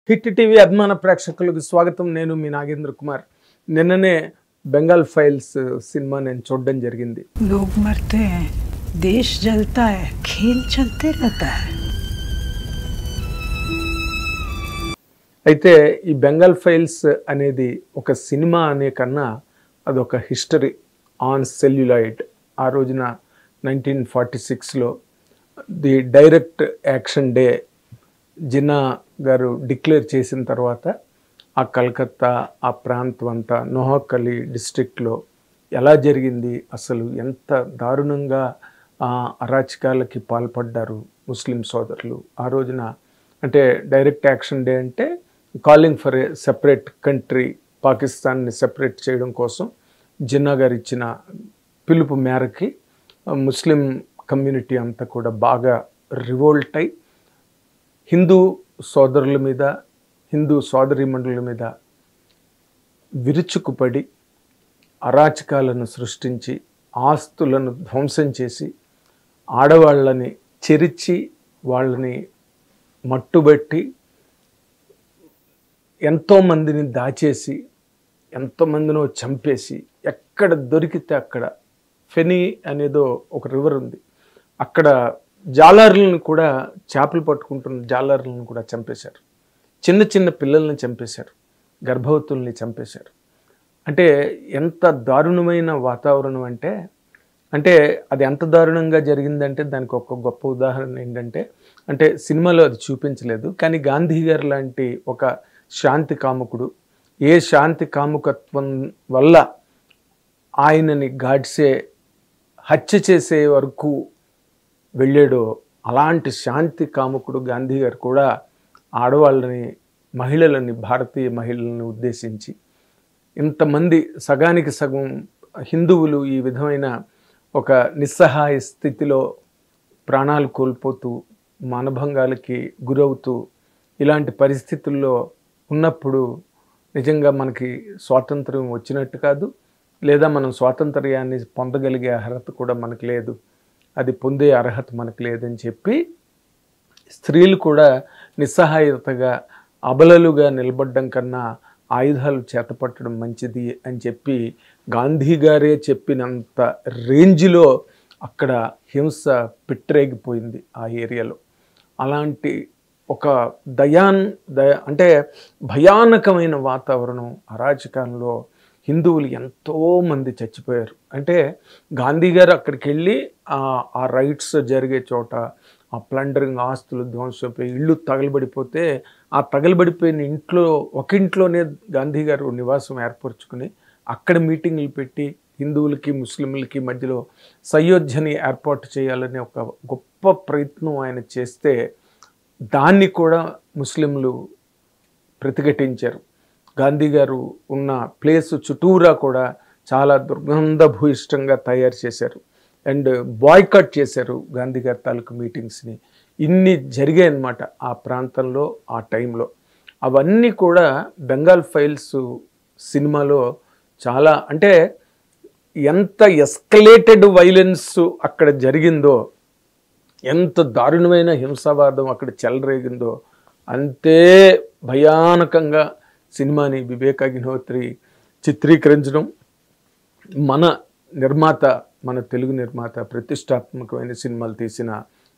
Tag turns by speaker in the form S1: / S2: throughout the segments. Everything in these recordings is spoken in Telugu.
S1: హిట్ టీవీ అభిమాన ప్రేక్షకులకు స్వాగతం. నేను మీ నాగేంద్ర కుమార్. నిన్ననే బెంగాల్ ఫైల్స్ సినిమా నేను చూడడం జరిగింది.
S2: लोग मरते हैं, देश जलता है, खेल चलते रहता है.
S1: అయితే ఈ బెంగాల్ ఫైల్స్ అనేది ఒక సినిమా అనే కన్నా అదొక హిస్టరీ ఆన్ సెల్యులాయిడ్. ఆ రోజున 1946లో the direct action day Jinnah garu declare చేసిన తర్వాత ఆ కలకత్తా ఆ ప్రాంతం అంతా నోహకలి డిస్ట్రిక్ట్లో ఎలా జరిగింది, అసలు ఎంత దారుణంగా అరాచకాలకి పాల్పడ్డారు ముస్లిం సోదరులు ఆ రోజున. అంటే డైరెక్ట్ యాక్షన్ డే అంటే calling for a separate country, పాకిస్తాన్ని సెపరేట్ చేయడం కోసం జిన్నా గారు ఇచ్చిన పిలుపు మేరకి ముస్లిం కమ్యూనిటీ అంతా కూడా బాగా రివోల్ట్ అయి హిందూ సోదరుల మీద, హిందూ సోదరీమణుల మీద విరుచుకుపడి అరాచకాలను సృష్టించి ఆస్తులను ధ్వంసం చేసి ఆడవాళ్ళని చెరిచి వాళ్ళని మట్టుబెట్టి ఎంతోమందిని దాచేసి ఎంతోమందినో చంపేసి ఎక్కడ దొరికితే అక్కడ, ఫెనీ అనేదో ఒక రివర్ ఉంది, అక్కడ జాలర్లను కూడా, చేపలు పట్టుకుంటున్న జాలర్లను కూడా చంపేశారు. చిన్న చిన్న పిల్లల్ని చంపేశారు, గర్భవతుల్ని చంపేశారు. అంటే ఎంత దారుణమైన వాతావరణం అంటే అది ఎంత దారుణంగా జరిగిందంటే దానికి ఒక గొప్ప ఉదాహరణ ఏంటంటే, అంటే సినిమాలో అది చూపించలేదు కానీ గాంధీ గారు లాంటి ఒక శాంతి కాముకుడు, ఏ శాంతి కాముకత్వం వల్ల ఆయనని గాడ్సే హత్య చేసే వరకు వెళ్ళాడో అలాంటి శాంతి కాముకుడు గాంధీ గారు కూడా ఆడవాళ్ళని, మహిళలని, భారతీయ మహిళలను ఉద్దేశించి ఇంతమంది సగానికి సగం హిందువులు ఈ విధమైన ఒక నిస్సహాయ స్థితిలో ప్రాణాలు కోల్పోతూ మానభంగాలకి గురవుతూ ఇలాంటి పరిస్థితుల్లో ఉన్నప్పుడు నిజంగా మనకి స్వాతంత్రం వచ్చినట్టు కాదు, లేదా మనం స్వాతంత్ర్యాన్ని పొందగలిగే అర్హత కూడా మనకు లేదు, అది పొందే అర్హత మనకు లేదని చెప్పి స్త్రీలు కూడా నిస్సహాయతగా అబలలుగా నిలబడ్డం కన్నా ఆయుధాలు చేతపట్టడం మంచిది అని చెప్పి గాంధీ గారే చెప్పినంత రేంజ్లో అక్కడ హింస పెట్టరేగిపోయింది ఆ ఏరియాలో. అలాంటి ఒక అంటే భయానకమైన వాతావరణం, అరాచకంలో హిందువులు ఎంతోమంది చచ్చిపోయారు. అంటే గాంధీ గారు అక్కడికి వెళ్ళి ఆ రైట్స్ జరిగే చోట ఆ ప్లండరింగ్, ఆస్తులు ధ్వంసపోయి ఇళ్ళు తగలబడిపోతే ఆ తగలబడిపోయిన ఇంట్లో ఒక ఇంట్లోనే గాంధీ గారు నివాసం ఏర్పరచుకుని అక్కడ మీటింగులు పెట్టి హిందువులకి ముస్లింలకి మధ్యలో సయోధ్యని ఏర్పాటు చేయాలనే ఒక గొప్ప ప్రయత్నం ఆయన చేస్తే దాన్ని కూడా ముస్లింలు ప్రతిఘటించారు. గాంధీ గారు ఉన్న ప్లేస్ చుట్టూరా కూడా చాలా దుర్గంధభూయిష్టంగా తయారు చేశారు అండ్ బాయ్కట్ చేశారు గాంధీ గారి తాలూకు మీటింగ్స్ని. ఇన్ని జరిగాయి అన్నమాట ఆ ప్రాంతంలో ఆ టైంలో. అవన్నీ కూడా బెంగాల్ ఫైల్స్ సినిమాలో చాలా, అంటే ఎంత ఎస్కలేటెడ్ వైలెన్స్ అక్కడ జరిగిందో, ఎంత దారుణమైన హింసావాదం అక్కడ చెలరేగిందో అంతే భయానకంగా సినిమాని వివేక్ అగ్నిహోత్రి చిత్రీకరించడం, మన నిర్మాత, మన తెలుగు నిర్మాత, ప్రతిష్టాత్మకమైన సినిమాలు తీసిన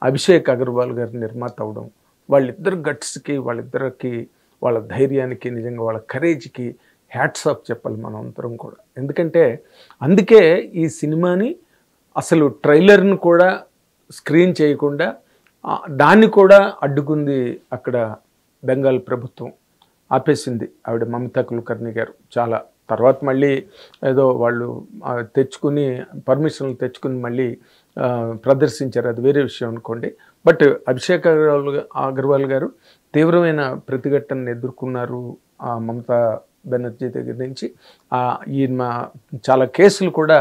S1: అభిషేక్ అగర్వాల్ గారి నిర్మాత అవడం, వాళ్ళిద్దరు గట్స్కి, వాళ్ళిద్దరికి, వాళ్ళ ధైర్యానికి, నిజంగా వాళ్ళ కరేజ్కి హ్యాట్స్ ఆఫ్ చెప్పాలి మనం అందరం కూడా. ఎందుకంటే అందుకే ఈ సినిమాని అసలు ట్రైలర్ని కూడా స్క్రీన్ చేయకుండా దాన్ని కూడా అడ్డుకుంది అక్కడ బెంగాల్ ప్రభుత్వం, ఆపేసింది ఆవిడ మమతా కులకర్ణి గారు. చాలా తర్వాత మళ్ళీ ఏదో వాళ్ళు తెచ్చుకుని పర్మిషన్లు తెచ్చుకుని మళ్ళీ ప్రదర్శించారు, అది వేరే విషయం అనుకోండి. బట్ అభిషేక్ అగర్వాల్ గారు తీవ్రమైన ప్రతిఘటనను ఎదుర్కొన్నారు మమతా బెనర్జీ దగ్గర నుంచి. ఈయన చాలా కేసులు కూడా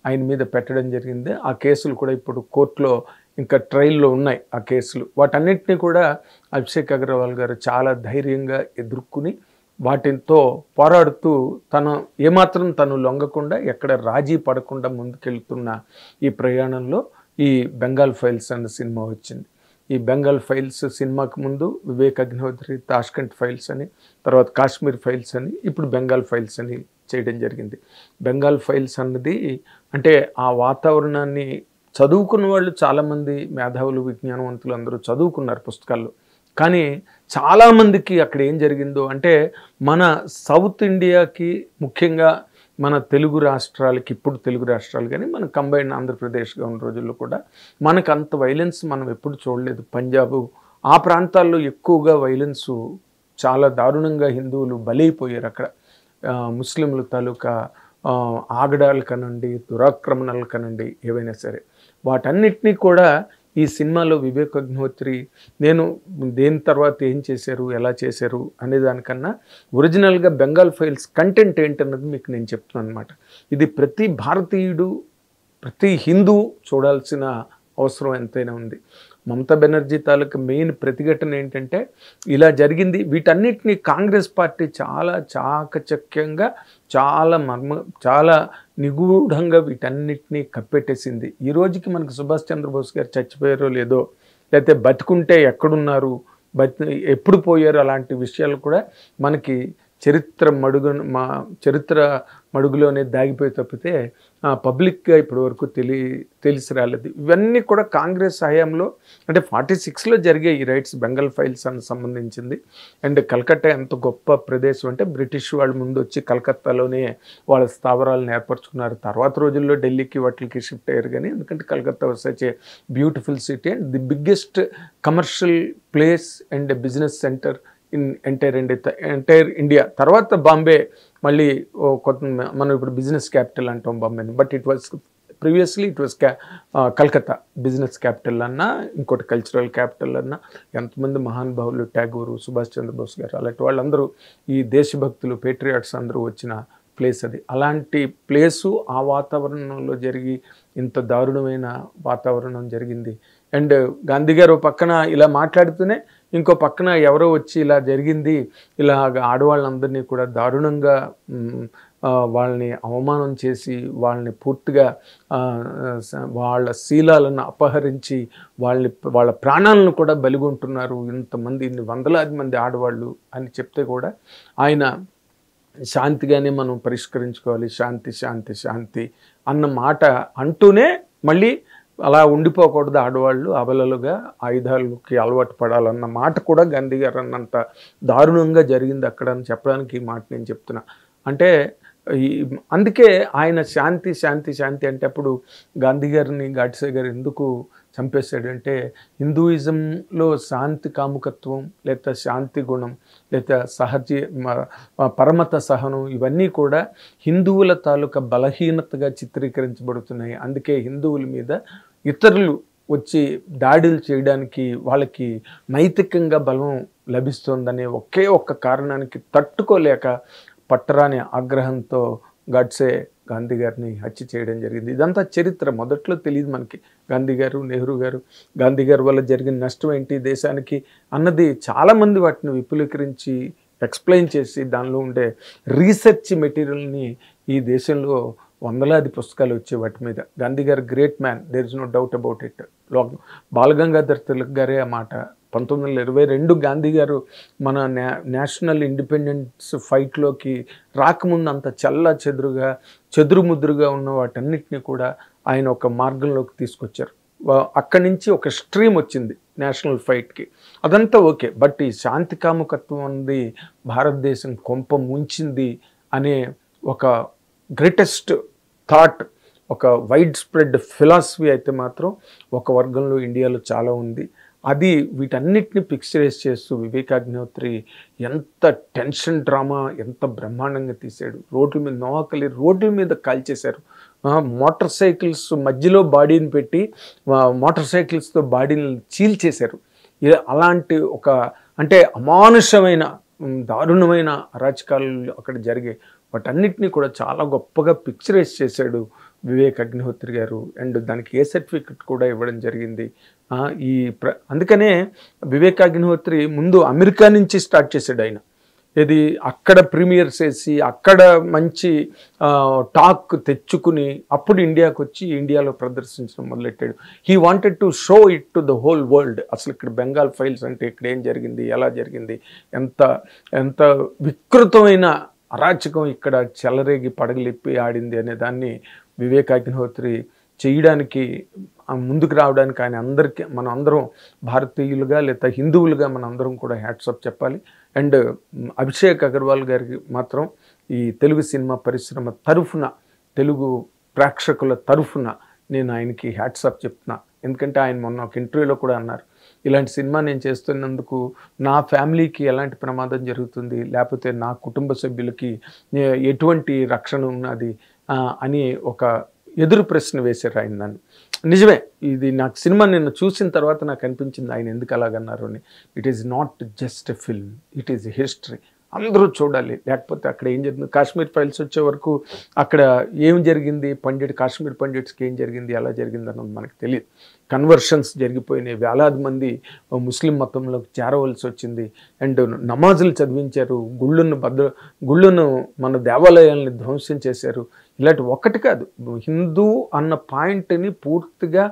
S1: ఆయన మీద పెట్టడం జరిగింది. ఆ కేసులు కూడా ఇప్పుడు కోర్టులో ఇంకా ట్రయల్లో ఉన్నాయి ఆ కేసులు. వాటన్నిటినీ కూడా అభిషేక్ అగర్వాల్ గారు చాలా ధైర్యంగా ఎదుర్కొని వాటితో పోరాడుతూ ఏమాత్రం తను లొంగకుండా, ఎక్కడ రాజీ పడకుండా ముందుకెళ్తున్న ఈ ప్రయాణంలో ఈ బెంగాల్ ఫైల్స్ అన్న సినిమా వచ్చింది. ఈ బెంగాల్ ఫైల్స్ సినిమాకు ముందు వివేక్ అగ్నిహోత్రి తాష్కంట్ ఫైల్స్ అని, తర్వాత కాశ్మీర్ ఫైల్స్ అని, ఇప్పుడు బెంగాల్ ఫైల్స్ అని చేయడం జరిగింది. బెంగాల్ ఫైల్స్ అన్నది అంటే ఆ వాతావరణాన్ని చదువుకున్న వాళ్ళు చాలామంది మేధావులు విజ్ఞానవంతులు అందరూ చదువుకున్నారు పుస్తకాల్లో. కానీ చాలామందికి అక్కడ ఏం జరిగిందో అంటే మన సౌత్ ఇండియాకి ముఖ్యంగా మన తెలుగు రాష్ట్రాలకి, ఇప్పుడు తెలుగు రాష్ట్రాలు కానీ మన కంబైన్ ఆంధ్రప్రదేశ్గా ఉన్న రోజుల్లో కూడా మనకు అంత వైలెన్స్ మనం ఎప్పుడు చూడలేదు. పంజాబు ఆ ప్రాంతాల్లో ఎక్కువగా వైలెన్సు చాలా దారుణంగా హిందువులు బలైపోయారు. అక్కడ ముస్లింల తాలూకా ఆగడాలు కనండి, దురాక్రమణలు కనండి, ఏవైనా సరే వాటన్నిటినీ కూడా ఈ సినిమాలో వివేక్ అగ్నిహోత్రి నేను దేని తర్వాత ఏం చేశారు, ఎలా చేశారు అనే దానికన్నా ఒరిజినల్గా బెంగాల్ ఫైల్స్ కంటెంట్ ఏంటన్నది మీకు నేను చెప్తున్నాను అనమాట. ఇది ప్రతి భారతీయుడు, ప్రతి హిందూ చూడాల్సిన అవసరం ఎంతైనా ఉంది. మమతా బెనర్జీ తాలూకు మెయిన్ ప్రతిఘటన ఏంటంటే ఇలా జరిగింది. వీటన్నిటిని కాంగ్రెస్ పార్టీ చాలా చాకచక్యంగా, చాలా నిగూఢంగా వీటన్నిటినీ కప్పెట్టేసింది. ఈ రోజుకి మనకు సుభాష్ చంద్రబోస్ గారు చచ్చిపోయారో లేదో, లేకపోతే బతికుంటే ఎక్కడున్నారు, ఎప్పుడు పోయారు, అలాంటి విషయాలు కూడా మనకి చరిత్ర మడుగులోనే దాగిపోయి తప్పితే పబ్లిక్గా ఇప్పటి వరకు తెలిసి రాలేదు. ఇవన్నీ కూడా కాంగ్రెస్ హయాంలో అంటే 46లో జరిగే ఈ రైట్స్ బెంగాల్ ఫైల్స్ అని సంబంధించింది. అండ్ కలకత్తా ఎంత గొప్ప ప్రదేశం అంటే బ్రిటిష్ వాళ్ళు ముందు వచ్చి కలకత్తాలోనే వాళ్ళ స్థావరాలను ఏర్పరచుకున్నారు. తర్వాత రోజుల్లో ఢిల్లీకి వాటికి షిఫ్ట్ అయ్యారు. కానీ ఎందుకంటే Calcutta was such a beautiful city and the biggest commercial place and business centre in entire India. తర్వాత బాంబే మళ్ళీ కొత్త మనం ఇప్పుడు బిజినెస్ క్యాపిటల్ అంటాం బాంబేని, but previously it was Calcutta business capital అన్నా, ఇంకోటి కల్చరల్ క్యాపిటల్ అన్నా. ఎంతమంది మహానుభావులు, ట్యాగూరు, సుభాష్ చంద్రబోస్ గారు అలాంటి వాళ్ళందరూ ఈ దేశభక్తులు, పేట్రియాట్స్ అందరూ వచ్చిన ప్లేస్ అది. అలాంటి ప్లేసు ఆ వాతావరణంలో జరిగి ఇంత దారుణమైన వాతావరణం జరిగింది. అండ్ గాంధీ గారు పక్కన ఇలా మాట్లాడుతూనే ఇంకో పక్కన ఎవరో వచ్చి ఇలా జరిగింది, ఇలా ఆడవాళ్ళందరినీ కూడా దారుణంగా వాళ్ళని అవమానం చేసి, వాళ్ళని పూర్తిగా వాళ్ళ శీలాలను అపహరించి వాళ్ళ ప్రాణాలను కూడా బలిగొంటున్నారు ఇంతమంది, ఇన్ని వందలాది మంది ఆడవాళ్ళు అని చెప్తే కూడా ఆయన శాంతిగానే మనం పరిష్కరించుకోవాలి, శాంతి శాంతి శాంతి అన్న మాట అంటూనే మళ్ళీ అలా ఉండిపోకూడదు, ఆడవాళ్ళు అబలలుగా ఆయుధాలకి అలవాటు పడాలన్న మాట కూడా గాంధీ గారు అన్నంత దారుణంగా జరిగింది అక్కడ అని చెప్పడానికి ఈ మాట నేను చెప్తున్నా. అంటే అందుకే ఆయన శాంతి శాంతి శాంతి అంటే అప్పుడు గాంధీ గారిని గాడ్సే గారు ఎందుకు చంపేశాడంటే హిందూయిజంలో శాంతి కాముకత్వం, లేదా శాంతి గుణం, లేదా పరమత సహనం ఇవన్నీ కూడా హిందువుల తాలూకా బలహీనతగా చిత్రీకరించబడుతున్నాయి. అందుకే హిందువుల మీద ఇతరులు వచ్చి దాడులు చేయడానికి వాళ్ళకి నైతికంగా బలం లభిస్తుందనే ఒకే ఒక్క కారణానికి తట్టుకోలేక పట్టరాని ఆగ్రహంతో గాడ్సే గాంధీ గారిని హత్య చేయడం జరిగింది. ఇదంతా చరిత్ర, మొదట్లో తెలియదు మనకి. గాంధీ గారు, నెహ్రూ గారు, గాంధీ గారి వల్ల జరిగిన నష్టం ఏంటి దేశానికి అన్నది చాలామంది వాటిని విపులీకరించి ఎక్స్ప్లెయిన్ చేసి దానిలో ఉండే రీసెర్చ్ మెటీరియల్ని ఈ దేశంలో వందలాది పుస్తకాలు వచ్చే వాటి మీద. గాంధీ గారు great man, there is no doubt about it. Balagangadhar Tilak గారే ఆ మాట 1922 గాంధీ గారు మన నేషనల్ ఇండిపెండెన్స్ ఫైట్లోకి రాకముందు అంత చెదురుముద్రుగా ఉన్న వాటన్నిటిని కూడా ఆయన ఒక మార్గంలోకి తీసుకొచ్చారు. అక్కడి నుంచి ఒక స్ట్రీమ్ వచ్చింది నేషనల్ ఫైట్కి, అదంతా ఓకే. బట్ ఈ శాంతి కాముకత్వం అనేది భారతదేశం కొంప ముంచింది అనే ఒక గ్రేటెస్ట్ థాట్, ఒక వైడ్ స్ప్రెడ్ ఫిలాసఫీ అయితే మాత్రం ఒక వర్గంలో ఇండియాలో చాలా ఉంది. అది వీటన్నిటిని పిక్చరైజ్ చేస్తూ వివేక్ అగ్నిహోత్రి ఎంత టెన్షన్ డ్రామా ఎంత బ్రహ్మాండంగా తీశాడు. రోడ్ల మీద నోకలి రోడ్ల మీద కాల్చేశారు. మోటార్ సైకిల్స్ మధ్యలో బాడీని పెట్టి మోటార్ సైకిల్స్తో బాడీని చీల్చేశారు. అలాంటి ఒక అంటే అమానుషమైన దారుణమైన అరాచకాలు అక్కడ జరిగాయి. వాటన్నిటినీ కూడా చాలా గొప్పగా పిక్చరైజ్ చేశాడు వివేక్ అగ్నిహోత్రి గారు. అండ్ దానికి ఏ సర్టిఫికెట్ కూడా ఇవ్వడం జరిగింది. అందుకనే వివేక్ అగ్నిహోత్రి ముందు అమెరికా నుంచి స్టార్ట్ చేశాడు. ఆయన ఇది అక్కడ ప్రీమియర్స్ వేసి అక్కడ మంచి టాక్ తెచ్చుకుని అప్పుడు ఇండియాకి వచ్చి ఇండియాలో ప్రదర్శించడం మొదలెట్టాడు. He wanted to show it to the whole world. అసలు ఇక్కడ బెంగాల్ ఫైల్స్ అంటే ఇక్కడ ఏం జరిగింది, ఎలా జరిగింది, ఎంత ఎంత వికృతమైన అరాచకం ఇక్కడ చెలరేగి పడగలిప్పి ఆడింది అనే దాన్ని వివేక్ అగ్నిహోత్రి చేయడానికి, ముందుకు రావడానికి ఆయన అందరికీ, మన అందరం భారతీయులుగా లేదా హిందువులుగా మన అందరం కూడా హ్యాట్సప్ చెప్పాలి. అండ్ అభిషేక్ అగర్వాల్ గారికి మాత్రం ఈ తెలుగు సినిమా పరిశ్రమ తరఫున, తెలుగు ప్రేక్షకుల తరఫున నేను ఆయనకి హ్యాట్సప్ చెప్తున్నా. ఎందుకంటే ఆయన మొన్న ఒక ఇంటర్వ్యూలో కూడా అన్నారు, ఇలాంటి సినిమా నేను చేస్తున్నందుకు నా ఫ్యామిలీకి ఎలాంటి ప్రమాదం జరుగుతుంది, లేకపోతే నా కుటుంబ సభ్యులకి ఎటువంటి రక్షణ ఉన్నది అని ఒక ఎదురు ప్రశ్న వేశారు ఆయన నన్ను. నిజమే, ఇది నాకు సినిమా నిన్న చూసిన తర్వాత నాకు అనిపించింది ఆయన ఎందుకు అలాగన్నారు అని. It is not just a film, it is history. అందరూ చూడాలి, లేకపోతే అక్కడ ఏం జరిగింది. కాశ్మీర్ ఫైల్స్ వచ్చే వరకు అక్కడ ఏం జరిగింది, కాశ్మీర్ పండిట్స్కి ఏం జరిగింది, ఎలా జరిగింది అన్నది మనకు తెలియదు. కన్వర్షన్స్ జరిగిపోయినాయి, వేలాది మంది ముస్లిం మతంలోకి చేరవలసి వచ్చింది. అండ్ నమాజులు చదివించారు, గుళ్ళను మన దేవాలయాల్ని ధ్వంసం చేశారు. ఇలాంటి ఒక్కటి కాదు, హిందూ అన్న పాయింట్ని పూర్తిగా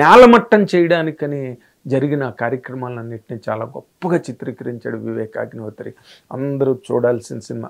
S1: నేలమట్టం చేయడానికని జరిగిన కార్యక్రమాలన్నింటినీ చాలా గొప్పగా చిత్రీకరించాడు వివేక్ అగ్నిహోత్రి. అందరూ చూడాల్సిన సినిమా.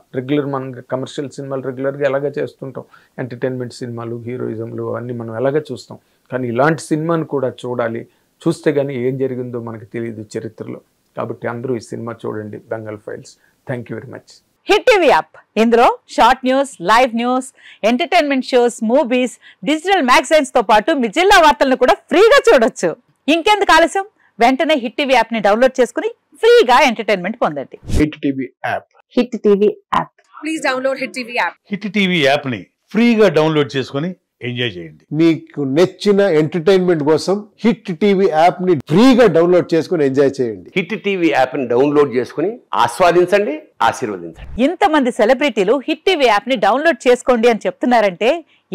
S1: మనం కమర్షియల్ సినిమాలు రెగ్యులర్గా ఎలాగ చేస్తుంటాం, ఎంటర్టైన్మెంట్ సినిమాలు, హీరోయిజంలు అన్నీ మనం ఎలాగ చూస్తాం. కానీ ఇలాంటి సినిమాను కూడా చూడాలి, చూస్తే కానీ ఏం జరిగిందో మనకు తెలియదు చరిత్రలో. కాబట్టి అందరూ ఈ సినిమా చూడండి, Bengal files. Thank you very much.
S3: Hit TV app, ఇందులో short news, live news, entertainment shows, movies, digital magazines తో పాటు మీ జిల్లా వార్తలను కూడా ఫ్రీగా చూడొచ్చు. ఇంకెందుకు ఆలస్యం, వెంటనే హిట్ టీవీ యాప్ ని డౌన్లోడ్ చేసుకుని ఫ్రీగా ఎంటర్టైన్మెంట్ పొందండి.
S1: Hit TV app.
S3: Hit TV app.
S4: Please download hit TV app.
S5: Hit TV app ని ఫ్రీగా డౌన్లోడ్ చేసుకుని ఎంజాయ్ చేయండి.
S6: మీకు నచ్చిన ఎంటర్టైన్మెంట్ కోసం హిట్ టీవీ యాప్ ని ఫ్రీగా డౌన్లోడ్ చేసుకుని ఎంజాయ్ చేయండి.
S7: హిట్ టీవీ యాప్ ని డౌన్లోడ్ చేసుకుని ఆస్వాదించండి, ఆశీర్వదించండి.
S3: ఇంతమంది సెలబ్రిటీలు హిట్ టీవీ యాప్ ని డౌన్లోడ్ చేసుకోండి అని చెప్తున్నారంటే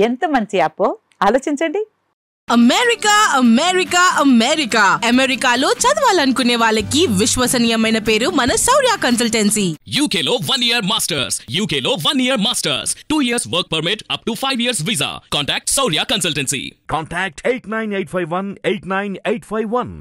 S3: ఎంత మంచి యాప్ ఆలోచించండి.
S8: అమెరికా అమెరికా అమెరికా అమెరికాలో చదవాలనుకునే వాళ్ళకి విశ్వసనీయమైన పేరు మన శౌర్య కన్సల్టెన్సీ.
S9: UK లో 1 year masters, UK లో 1 year masters, 2 years work permit up to 5 years visa. Contact Saurya Consultancy.
S10: Contact 89851 89851.